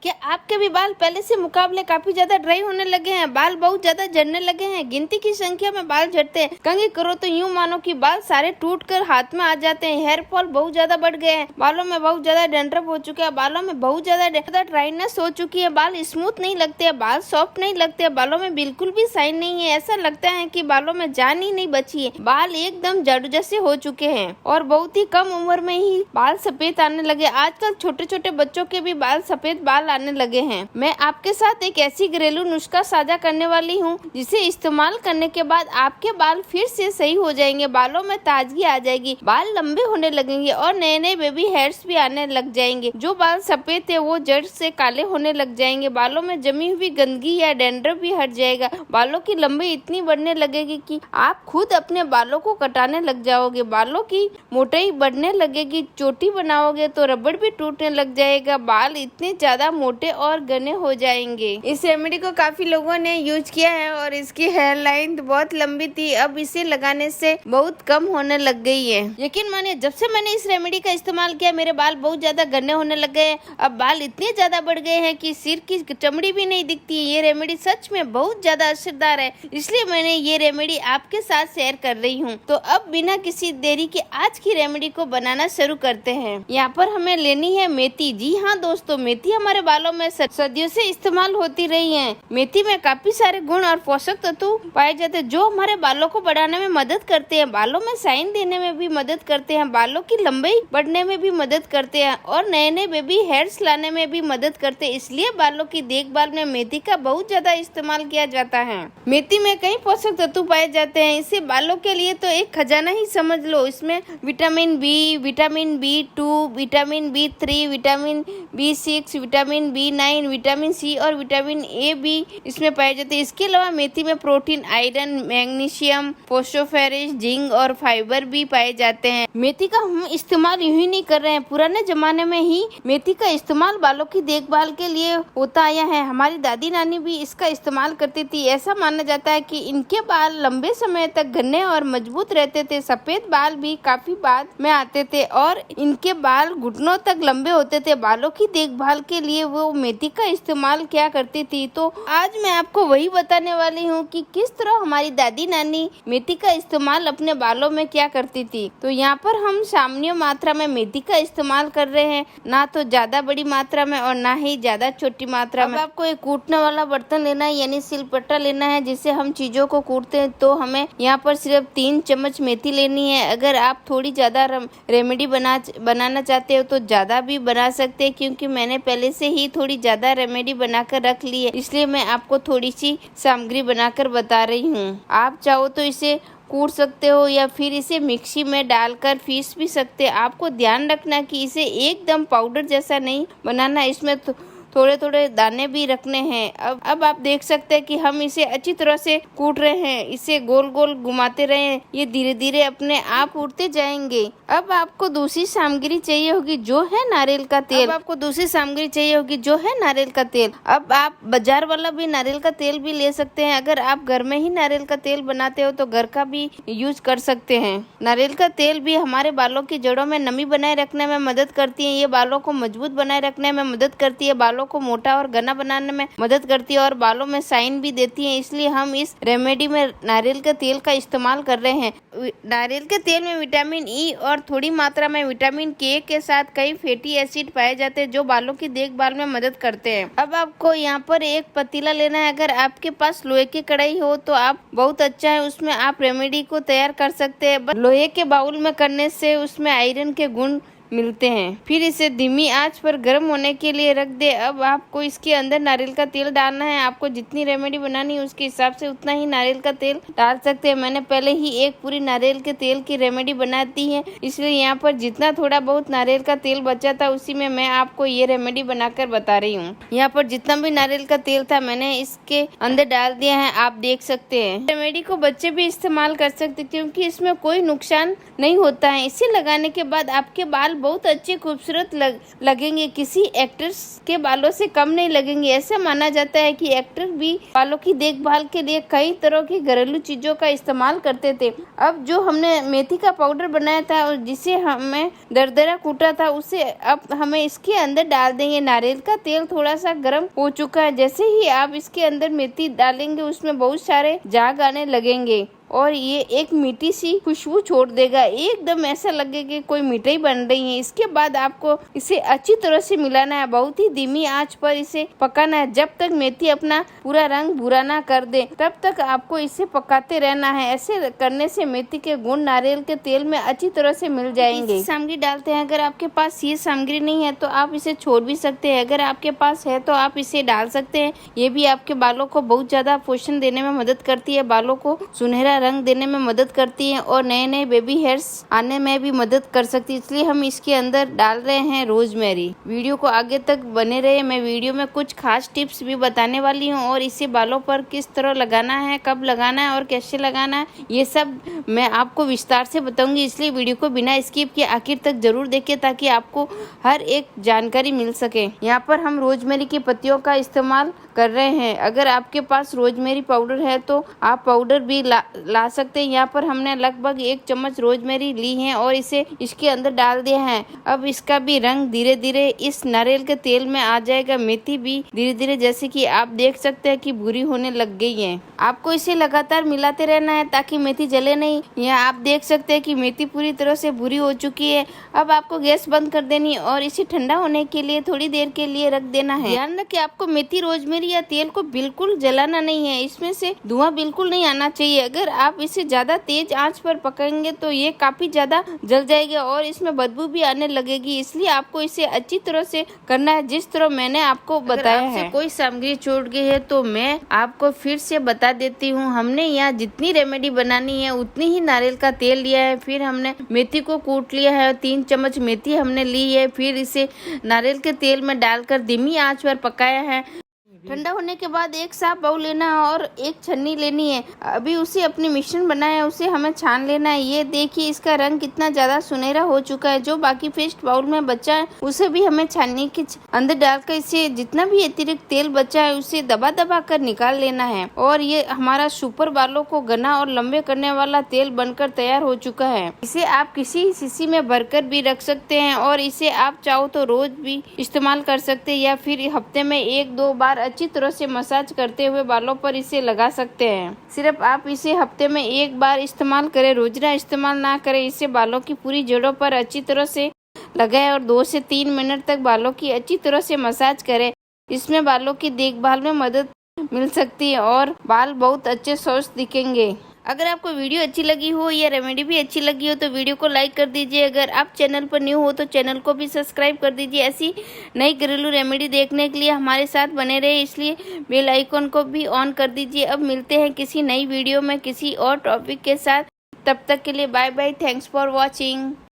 क्या आपके भी बाल पहले से मुकाबले काफी ज्यादा ड्राई होने लगे हैं? बाल बहुत ज्यादा झड़ने लगे हैं? गिनती की संख्या में बाल झड़ते हैं? कंघी करो तो यूं मानो कि बाल सारे टूटकर हाथ में आ जाते हैं। हेयर फॉल बहुत ज्यादा बढ़ गए हैं। बालों में बहुत ज्यादा डैंड्रफ हो चुका है। बालों में बहुत ज्यादा ड्राइनेस हो चुकी है। बाल स्मूथ नहीं लगते हैं। बाल सॉफ्ट नहीं लगते हैं। बालों में बिल्कुल भी शाइन नहीं है। ऐसा लगता है कि बालों में जान ही नहीं बची है। बाल एकदम जड़ जैसे हो चुके हैं और बहुत ही कम उम्र में ही बाल सफेद आने लगे। आजकल छोटे छोटे बच्चों के भी बाल सफेद बाल आने लगे हैं। मैं आपके साथ एक ऐसी घरेलू नुस्खा साझा करने वाली हूँ जिसे इस्तेमाल करने के बाद आपके बाल फिर से सही हो जाएंगे। बालों में ताजगी आ जाएगी। बाल लंबे होने लगेंगे और नए नए बेबी हेयर्स भी आने लग जाएंगे। जो बाल सफेद थे वो जड़ से काले होने लग जाएंगे। बालों में जमी हुई गंदगी या डैंड्रफ भी हट जाएगा। बालों की लंबाई इतनी बढ़ने लगेगी कि आप खुद अपने बालों को कटाने लग जाओगे। बालों की मोटाई बढ़ने लगेगी। चोटी बनाओगे तो रबड़ भी टूटने लग जाएगा। बाल इतने ज्यादा मोटे और घने हो जाएंगे। इस रेमेडी को काफी लोगों ने यूज किया है और इसकी हेयर लाइन तो बहुत लंबी थी। अब इसे लगाने से बहुत कम होने लग गई है। यकीन मानिए जब से मैंने इस रेमेडी का इस्तेमाल किया मेरे बाल बहुत ज्यादा घने होने लग गए हैं। अब बाल इतने ज्यादा बढ़ गए हैं कि सिर की चमड़ी भी नहीं दिखती है। ये रेमेडी सच में बहुत ज्यादा असरदार है, इसलिए मैंने ये रेमेडी आपके साथ शेयर कर रही हूँ। तो अब बिना किसी देरी के आज की रेमेडी को बनाना शुरू करते हैं। यहाँ पर हमें लेनी है मेथी। जी हाँ दोस्तों, मेथी हमारे बालों में सदियों से इस्तेमाल होती रही है। मेथी में काफी सारे गुण और पोषक तत्व पाए जाते हैं जो हमारे बालों को बढ़ाने में मदद करते हैं, बालों में शाइन देने में भी मदद करते हैं, बालों की लंबाई बढ़ने में भी मदद करते हैं और नए नए बेबी हेयर्स लाने में भी मदद करते हैं। इसलिए बालों की देखभाल में मेथी का बहुत ज्यादा इस्तेमाल किया जाता है। मेथी में कई पोषक तत्व पाए जाते हैं। इसे बालों के लिए तो एक खजाना ही समझ लो। इसमें vitamin B, vitamin B2, vitamin B3, vitamin B6, vitamin B9, vitamin C और विटामिन ए भी इसमें पाए जाते हैं। इसके अलावा मेथी में protein, iron, magnesium, phosphorus, zinc और फाइबर भी पाए जाते हैं। मेथी का हम इस्तेमाल यूं ही नहीं कर रहे हैं। पुराने जमाने में ही मेथी का इस्तेमाल बालों की देखभाल के लिए होता आया है। हमारी दादी नानी भी इसका इस्तेमाल करती थी। ऐसा माना जाता है कि इनके बाल लंबे समय तक घने और मजबूत रहते थे। सफेद बाल भी काफी बाद में आते थे और इनके बाल घुटनों तक लंबे होते थे। बालों की देखभाल के लिए वो मेथी का इस्तेमाल क्या करती थी। तो आज मैं आपको वही बताने वाली हूँ कि किस तरह हमारी दादी नानी मेथी का इस्तेमाल अपने बालों में क्या करती थी। तो यहाँ पर हम सामान्य मात्रा में मेथी का इस्तेमाल कर रहे हैं, ना तो ज्यादा बड़ी मात्रा में और ना ही ज्यादा छोटी मात्रा में। आपको एक कूटने वाला बर्तन लेना है यानी सिलपट्टा लेना है जिससे हम चीजों को कूटते हैं। तो हमें यहाँ पर सिर्फ 3 चम्मच मेथी लेनी है। अगर आप थोड़ी ज्यादा रेमेडी बनाना चाहते हो तो ज्यादा भी बना सकते हैं, क्योंकि मैंने पहले से ही थोड़ी ज्यादा रेमेडी बनाकर रख ली है, इसलिए मैं आपको थोड़ी सी सामग्री बनाकर बता रही हूँ। आप चाहो तो इसे कूट सकते हो या फिर इसे मिक्सी में डालकर पीस भी सकते हैं। आपको ध्यान रखना कि इसे एकदम पाउडर जैसा नहीं बनाना, इसमें थोड़े थोड़े दाने भी रखने हैं। अब आप देख सकते हैं कि हम इसे अच्छी तरह से कूट रहे हैं। इसे गोल गोल घुमाते रहे, ये धीरे धीरे अपने आप कूटते जाएंगे। अब आपको दूसरी सामग्री चाहिए होगी जो है नारियल का तेल। अब आप बाजार वाला भी नारियल का तेल भी ले सकते हैं। अगर आप घर में ही नारियल का तेल बनाते हो तो घर का भी यूज कर सकते हैं। नारियल का तेल भी हमारे बालों की जड़ों में नमी बनाए रखने में मदद करती है। ये बालों को मजबूत बनाए रखने में मदद करती है, बालों को मोटा और घना बनाने में मदद करती है और बालों में शाइन भी देती है। इसलिए हम इस रेमेडी में नारियल के तेल का इस्तेमाल कर रहे हैं। नारियल के तेल में विटामिन ई और थोड़ी मात्रा में विटामिन के साथ कई फैटी एसिड पाए जाते हैं जो बालों की देखभाल में मदद करते हैं। अब आपको यहाँ पर एक पतीला लेना है। अगर आपके पास लोहे की कढ़ाई हो तो आप बहुत अच्छा है, उसमें आप रेमेडी को तैयार कर सकते हैं। लोहे के बाउल में करने से उसमें आयरन के गुण मिलते हैं। फिर इसे धीमी आंच पर गर्म होने के लिए रख दे। अब आपको इसके अंदर नारियल का तेल डालना है। आपको जितनी रेमेडी बनानी है उसके हिसाब से उतना ही नारियल का तेल डाल सकते हैं। मैंने पहले ही एक पूरी नारियल के तेल की रेमेडी बना दी है, इसलिए यहाँ पर जितना थोड़ा बहुत नारियल का तेल बचा था उसी में मैं आपको ये रेमेडी बनाकर बता रही हूँ। यहाँ पर जितना भी नारियल का तेल था मैंने इसके अंदर डाल दिया है, आप देख सकते हैं। रेमेडी को बच्चे भी इस्तेमाल कर सकते क्योंकि इसमें कोई नुकसान नहीं होता है। इसे लगाने के बाद आपके बाल बहुत अच्छे खूबसूरत लगेंगे, किसी एक्टर्स के बालों से कम नहीं लगेंगे। ऐसा माना जाता है कि एक्टर भी बालों की देखभाल के लिए कई तरह की घरेलू चीजों का इस्तेमाल करते थे। अब जो हमने मेथी का पाउडर बनाया था और जिसे हमें दरदरा कूटा था, उसे अब हमें इसके अंदर डाल देंगे। नारियल का तेल थोड़ा सा गर्म हो चुका है। जैसे ही आप इसके अंदर मेथी डालेंगे, उसमें बहुत सारे झाग आने लगेंगे और ये एक मीठी सी खुशबू छोड़ देगा। एकदम ऐसा लगेगा कि कोई मिठाई बन रही है। इसके बाद आपको इसे अच्छी तरह से मिलाना है। बहुत ही धीमी आंच पर इसे पकाना है जब तक मेथी अपना पूरा रंग भूरा ना कर दे, तब तक आपको इसे पकाते रहना है। ऐसे करने से मेथी के गुण नारियल के तेल में अच्छी तरह से मिल जाएंगे। सामग्री डालते हैं। अगर आपके पास ये सामग्री नहीं है तो आप इसे छोड़ भी सकते हैं। अगर आपके पास है तो आप इसे डाल सकते हैं। ये भी आपके बालों को बहुत ज्यादा पोषण देने में मदद करती है, बालों को सुनहरा रंग देने में मदद करती है और नए नए बेबी हेयर्स आने में भी मदद कर सकती है। इसलिए हम इसके अंदर डाल रहे हैं रोजमेरी। वीडियो को आगे तक बने रहे। मैं वीडियो में कुछ खास टिप्स भी बताने वाली हूँ और इसे बालों पर किस तरह लगाना है, कब लगाना है और कैसे लगाना है, ये सब मैं आपको विस्तार से बताऊंगी। इसलिए वीडियो को बिना स्किप किए आखिर तक जरूर देखिए ताकि आपको हर एक जानकारी मिल सके। यहाँ पर हम रोजमेरी की पत्तियों का इस्तेमाल कर रहे हैं। अगर आपके पास रोजमेरी पाउडर है तो आप पाउडर भी ला सकते हैं। यहाँ पर हमने लगभग 1 चम्मच रोजमेरी ली है और इसे इसके अंदर डाल दिया है। अब इसका भी रंग धीरे धीरे इस नारियल के तेल में आ जाएगा। मेथी भी धीरे धीरे, जैसे कि आप देख सकते हैं कि भूरी होने लग गई है। आपको इसे लगातार मिलाते रहना है ताकि मेथी जले नहीं। यहाँ आप देख सकते हैं कि मेथी पूरी तरह से भूरी हो चुकी है। अब आपको गैस बंद कर देनी है और इसे ठंडा होने के लिए थोड़ी देर के लिए रख देना है। ध्यान रखें, आपको मेथी, रोजमेरी या तेल को बिल्कुल जलाना नहीं है। इसमें से धुआं बिल्कुल नहीं आना चाहिए। अगर आप इसे ज्यादा तेज आंच पर पकाएंगे तो ये काफी ज्यादा जल जाएगा और इसमें बदबू भी आने लगेगी। इसलिए आपको इसे अच्छी तरह से करना है जिस तरह मैंने आपको बताया है। कोई सामग्री छूट गई है तो मैं आपको फिर से बता देती हूँ। हमने यहाँ जितनी रेमेडी बनानी है उतनी ही नारियल का तेल लिया है। फिर हमने मेथी को कूट लिया है, 3 चम्मच मेथी हमने ली है। फिर इसे नारियल के तेल में डालकर धीमी आंच पर पकाया है। ठंडा होने के बाद एक साफ बाउल लेना है और एक छन्नी लेनी है। अभी उसे अपनी मिश्रण बनाया है उसे हमें छान लेना है। ये देखिए इसका रंग कितना ज्यादा सुनहरा हो चुका है। जो बाकी पेस्ट बाउल में बचा है उसे भी हमें छाननी के अंदर डालकर इसे जितना भी अतिरिक्त तेल बचा है उसे दबा दबा कर निकाल लेना है। और ये हमारा सुपर बालों को घना और लंबे करने वाला तेल बनकर तैयार हो चुका है। इसे आप किसी शीशी में भरकर भी रख सकते हैं और इसे आप चाहो तो रोज भी इस्तेमाल कर सकते हैं या फिर हफ्ते में 1-2 बार अच्छी तरह से मसाज करते हुए बालों पर इसे लगा सकते हैं। सिर्फ आप इसे हफ्ते में 1 बार इस्तेमाल करें, रोजाना इस्तेमाल ना करें। इसे बालों की पूरी जड़ों पर अच्छी तरह से लगाएं और 2 से 3 मिनट तक बालों की अच्छी तरह से मसाज करें। इसमें बालों की देखभाल में मदद मिल सकती है और बाल बहुत अच्छे स्वस्थ दिखेंगे। अगर आपको वीडियो अच्छी लगी हो या रेमेडी भी अच्छी लगी हो तो वीडियो को लाइक कर दीजिए। अगर आप चैनल पर न्यू हो तो चैनल को भी सब्सक्राइब कर दीजिए। ऐसी नई घरेलू रेमेडी देखने के लिए हमारे साथ बने रहे, इसलिए बेल आइकन को भी ऑन कर दीजिए। अब मिलते हैं किसी नई वीडियो में किसी और टॉपिक के साथ। तब तक के लिए bye bye. Thanks for watching.